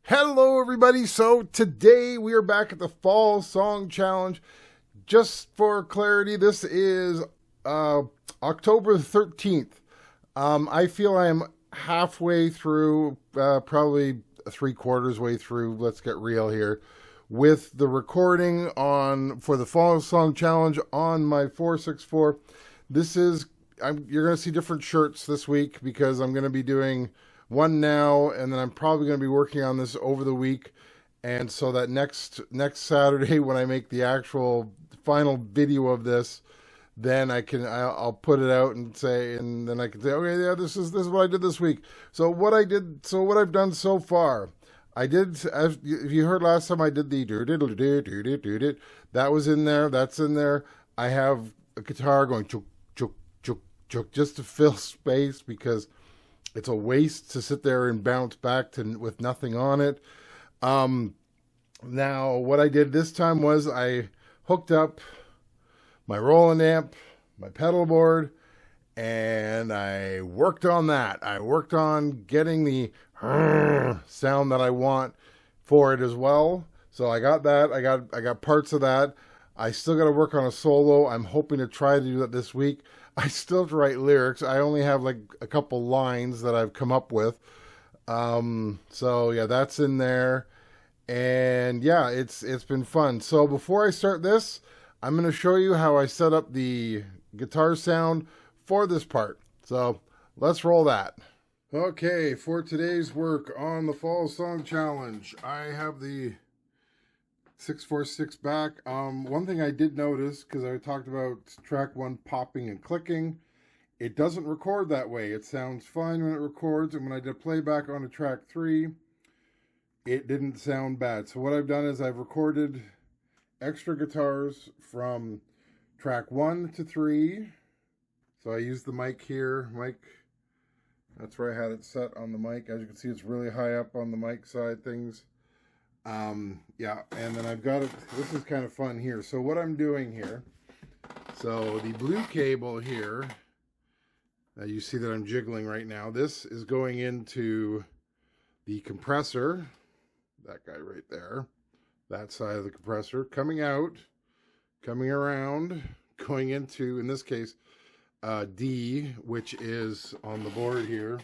Hello, everybody. So today we are back at the Fall Song Challenge. Just for clarity, this is October 13th. I feel I am halfway through, probably 3/4 way through, let's get real here, with the recording for the Fall Song Challenge on my 464. You're going to see different shirts this week because I'm going to be doing one now, and then I'm probably going to be working on this over the week. And so that next Saturday, when I make the actual final video of this, then I'll put it out and then I can say, okay, yeah, this is what I did this week. So what I've done so far, if you heard last time, I did the do. That was in there. That's in there. I have a guitar going chuk chuk chuk chuk just to fill space because it's a waste to sit there and bounce back with nothing on it. Now, what I did this time was I hooked up my Roland amp, my pedal board, and I worked on that. I worked on getting the sound that I want for it as well. So I got that. I got parts of that. I still got to work on a solo. I'm hoping to try to do that this week. I still have to write lyrics. I only have like a couple lines that I've come up with. So yeah, that's in there. And yeah, it's been fun. So before I start this, I'm going to show you how I set up the guitar sound for this part. So let's roll that. Okay, for today's work on the Fall Song Challenge, I have the 646 back. One thing I did notice, because I talked about track 1 popping and clicking, it doesn't record that way. It sounds fine when it records, and when I did playback on a track 3, it didn't sound bad. So what I've done is I've recorded extra guitars from track 1 to 3. So I used the mic here. That's where I had it set on the mic. As you can see, it's really high up on the mic side things. Yeah, and then I've got it. This is kind of fun here. So what I'm doing here, so the blue cable here, you see that I'm jiggling right now. This is going into the compressor, that guy right there, that side of the compressor, coming out, coming around, going into, in this case, D, which is on the board here,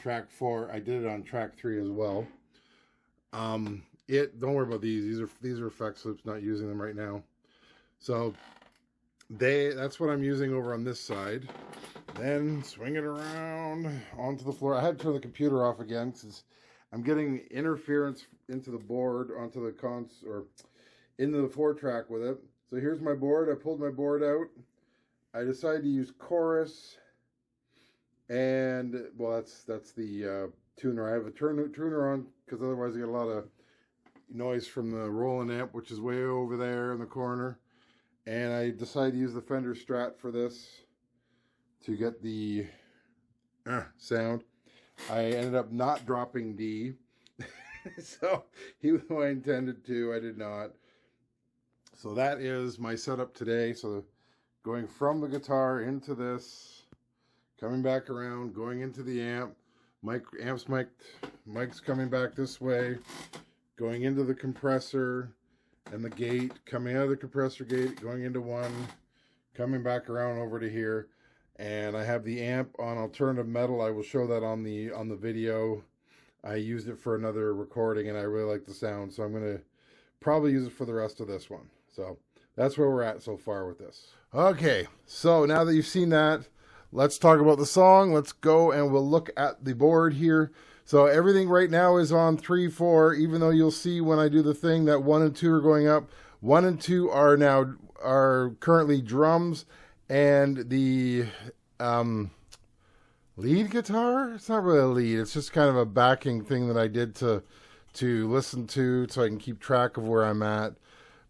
track 4. I did it on track 3 as well. Don't worry about these. These are effects loops, not using them right now. So that's what I'm using over on this side. Then swing it around onto the floor. I had to turn the computer off again because I'm getting interference into the board, onto the into the 4-track with it. So here's my board. I pulled my board out. I decided to use chorus, and well, that's the tuner. I have a tuner on because otherwise I get a lot of noise from the Roland amp, which is way over there in the corner. And I decided to use the Fender Strat for this to get the sound. I ended up not dropping D. So even though I intended to, I did not. So that is my setup today. So going from the guitar into this, coming back around, going into the amp, mic's coming back this way, going into the compressor and the gate, coming out of the compressor gate, going into one, coming back around over to here. And I have the amp on alternative metal. I will show that on the video. I used it for another recording and I really like the sound, so I'm going to probably use it for the rest of this one. So that's where we're at so far with this. Okay, so now that you've seen that, let's talk about the song. Let's go and we'll look at the board here. So everything right now is on 3/4, even though you'll see when I do the thing that 1 and 2 are going up. 1 and 2 are currently drums, and the lead guitar, it's not really a lead, it's just kind of a backing thing that I did to listen to so I can keep track of where I'm at.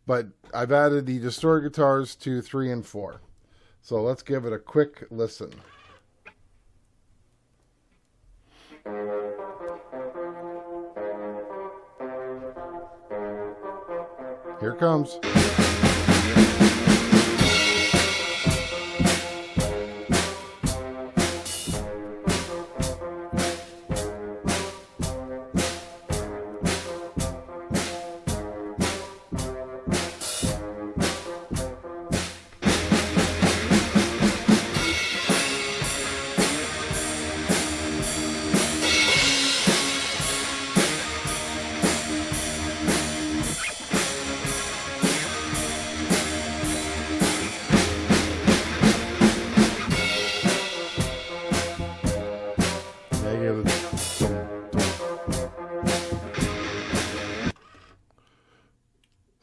But I've added the distorted guitars to 3 and 4. So let's give it a quick listen. Here it comes.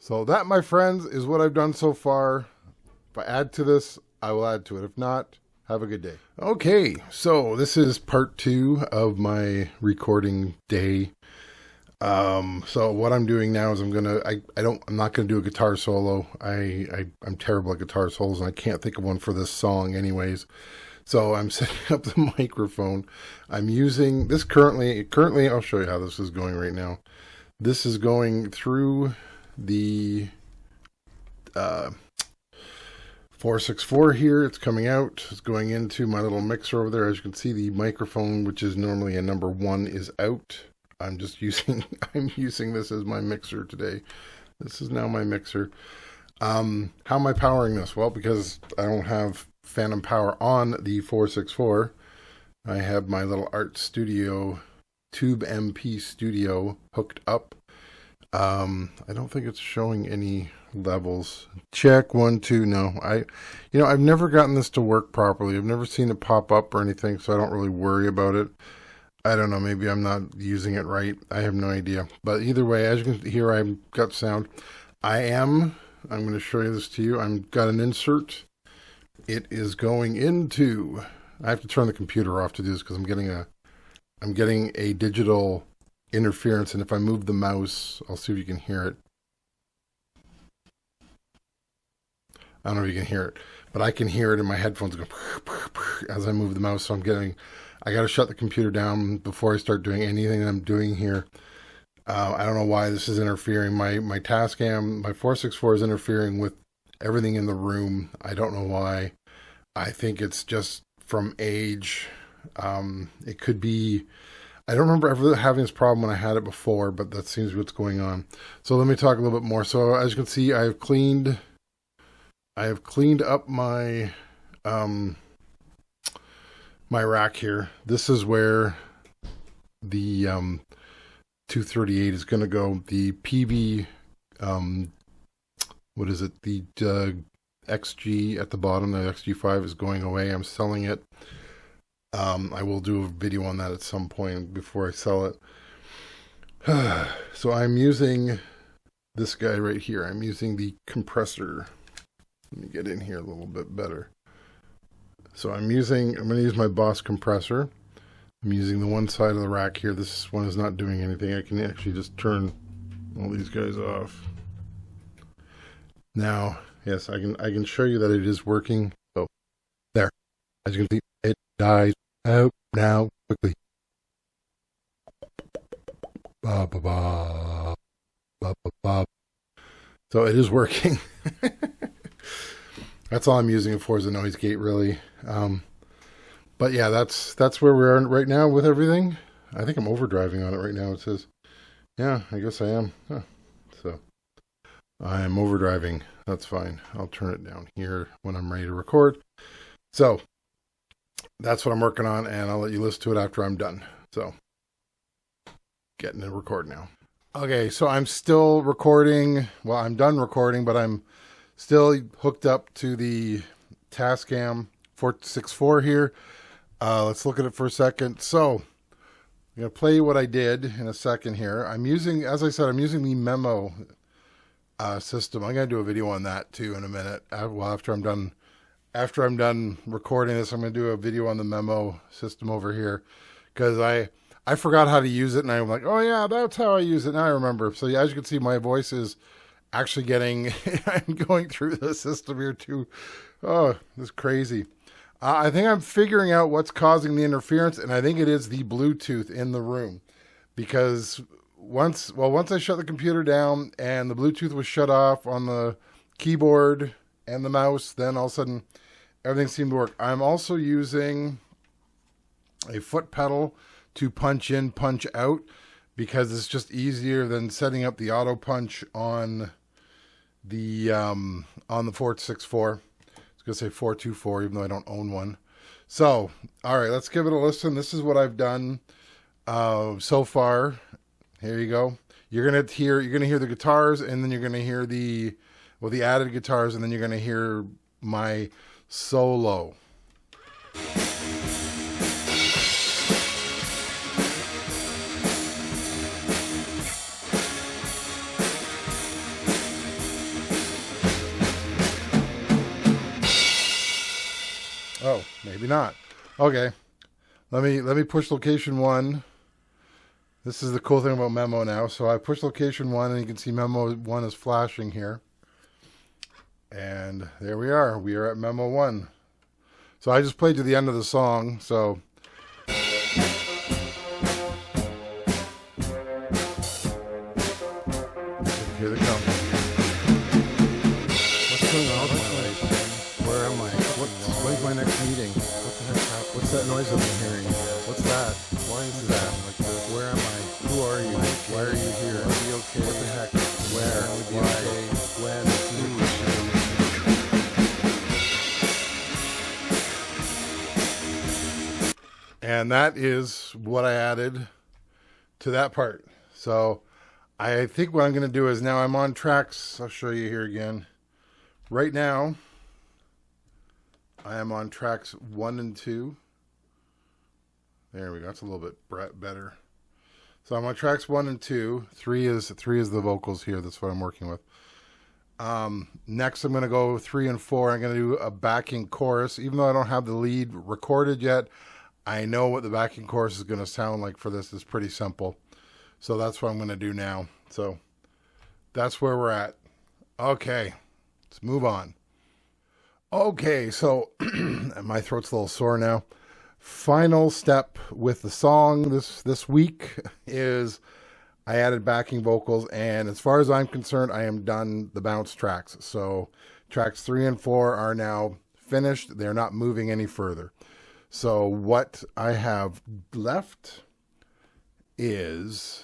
So that, my friends, is what I've done so far. If I add to this, I will add to it. If not, have a good day. Okay, so this is part 2 of my recording day. So what I'm doing now is I'm not gonna do a guitar solo. I'm terrible at guitar solos, and I can't think of one for this song anyways. So I'm setting up the microphone. I'm using this currently, I'll show you how this is going right now. This is going through the 464 here. It's coming out. It's going into my little mixer over there. As you can see, the microphone, which is normally a number 1, is out. I'm using this as my mixer today. This is now my mixer. How am I powering this? Well, because I don't have phantom power on the 464, I have my little Art Studio Tube MP Studio hooked up. I don't think it's showing any levels. Check 1 2. No, I've never gotten this to work properly. I've never seen it pop up or anything, so I don't really worry about it. I don't know, maybe I'm not using it right. I have no idea. But either way, as you can hear, I've got sound. I'm going to show you this to you. I've got an insert. It is going into, I have to turn the computer off to do this because I'm getting a digital interference, and if I move the mouse, I'll see if you can hear it. I don't know if you can hear it, but I can hear it in my headphones go as I move the mouse. So I got to shut the computer down before I start doing anything that I'm doing here. I don't know why this is interfering. My Tascam, my 464 is interfering with everything in the room. I don't know why. I think it's just from age. It could be, I don't remember ever having this problem when I had it before, but that seems what's going on. So let me talk a little bit more. So as you can see, I have cleaned up my my rack here. This is where the 238 is going to go. The PV, what is it? The XG at the bottom, the XG5 is going away. I'm selling it. I will do a video on that at some point before I sell it. So I'm using this guy right here. I'm using the compressor. Let me get in here a little bit better. So I'm going to use my Boss compressor. I'm using the one side of the rack here. This one is not doing anything. I can actually just turn all these guys off. Now, yes, I can show you that it is working. So there. As you can see, it dies out now quickly. Ba, ba, ba. Ba, ba, ba. So it is working. That's all I'm using it for, is a noise gate, really. But yeah, that's where we're at right now with everything. I think I'm overdriving on it right now. It says, yeah, I guess I am. Huh. So I am overdriving. That's fine. I'll turn it down here when I'm ready to record. So that's what I'm working on, and I'll let you listen to it after I'm done. So getting to record now. Okay, so I'm still recording. Well, I'm done recording, but I'm still hooked up to the Tascam 464 here. Let's look at it for a second. So I'm going to play what I did in a second here. I'm using, as I said, I'm using the Memo system. I'm going to do a video on that too in a minute. Well, after I'm done recording this, I'm going to do a video on the Memo system over here, because I forgot how to use it, and I'm like, oh yeah, that's how I use it. Now I remember. So yeah, as you can see, my voice is actually getting, I'm going through the system here too. Oh, this is crazy. I think I'm figuring out what's causing the interference, and I think it is the Bluetooth in the room, because once I shut the computer down and the Bluetooth was shut off on the keyboard and the mouse, then all of a sudden everything seemed to work. I'm also using a foot pedal to punch in, punch out, because it's just easier than setting up the auto punch on the 464. I was going to say 424, even though I don't own one. So, all right, let's give it a listen. This is what I've done so far. Here you go. You're gonna hear the guitars, and then you're gonna hear the added guitars, and then you're gonna hear my solo. Maybe not. Okay. Let me push location 1. This is the cool thing about Memo now. So I push location 1 and you can see Memo 1 is flashing here. And there we are. We are at Memo 1. So I just played to the end of the song. So here they come. What's going on with my life? Where am I? When's my next meeting? What the heck's happening? What's that noise I'm hearing? What's that? Why is that? Like this? Where am I? Who are you? Why are you here? Are we okay? What the heck? Where? Why? When? Who? And that is what I added to that part. So I think what I'm going to do is now I'm on tracks. I'll show you here again. Right now, I am on tracks 1 and 2. There we go. That's a little bit better. So I'm on tracks 1 and 2. 3 is the vocals here. That's what I'm working with. Next, I'm going to go 3 and 4. I'm going to do a backing chorus. Even though I don't have the lead recorded yet, I know what the backing chorus is going to sound like for this. It's pretty simple. So that's what I'm going to do now. So that's where we're at. Okay, let's move on. Okay, so my throat's a little sore now. Final step with the song this week is I added backing vocals, and as far as I'm concerned, I am done the bounce tracks. So tracks 3 and 4 are now finished. They're not moving any further. So what I have left is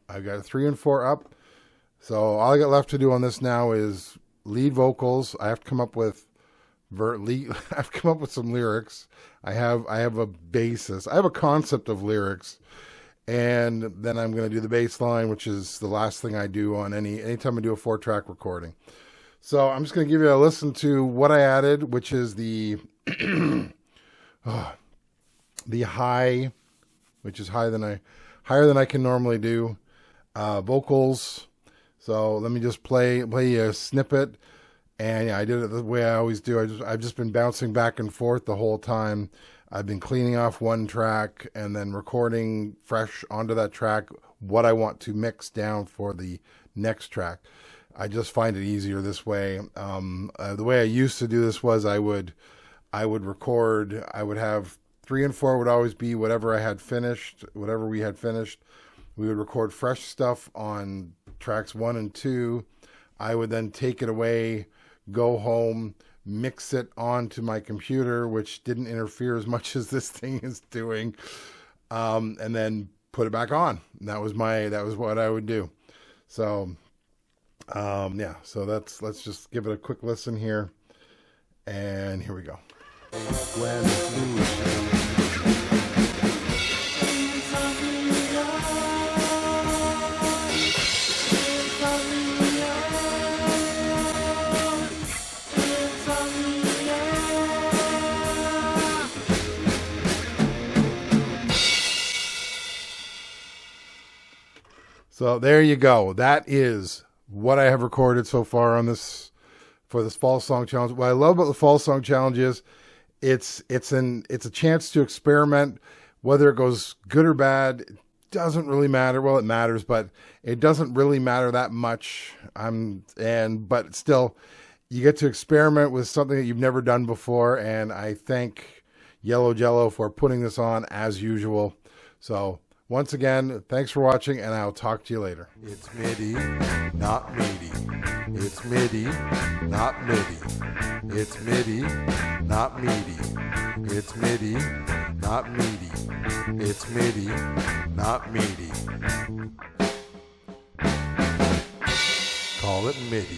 I've got 3 and 4 up. So all I got left to do on this now is lead vocals. I have to come up with I've come up with some lyrics. I have a basis. I have a concept of lyrics, and then I'm going to do the bass line, which is the last thing I do on anytime I do a 4-track recording. So I'm just going to give you a listen to what I added, which is the the high, which is higher than I can normally do. Vocals. So let me just play a snippet. And yeah, I did it the way I always do. I've just been bouncing back and forth the whole time. I've been cleaning off one track and then recording fresh onto that track what I want to mix down for the next track. I just find it easier this way. The way I used to do this was I would record. I would have 3 and 4 would always be whatever we had finished. We would record fresh stuff on tracks 1 and 2. I would then take it away, go home, mix it onto my computer, which didn't interfere as much as this thing is doing, and then put it back on. And that was what I would do. So, yeah. So let's just give it a quick listen here, and here we go. So there you go. That is what I have recorded so far on this for this Fall Song Challenge. What I love about the Fall Song Challenge is it's a chance to experiment. Whether it goes good or bad, it doesn't really matter. Well, it matters, but it doesn't really matter that much. But still, you get to experiment with something that you've never done before. And I thank Yellow Jello for putting this on as usual. So once again, thanks for watching, and I'll talk to you later. It's MIDI, not MIDI. It's MIDI, not MIDI. It's MIDI, not MIDI. It's MIDI, not MIDI. It's MIDI, not MIDI. Call it MIDI.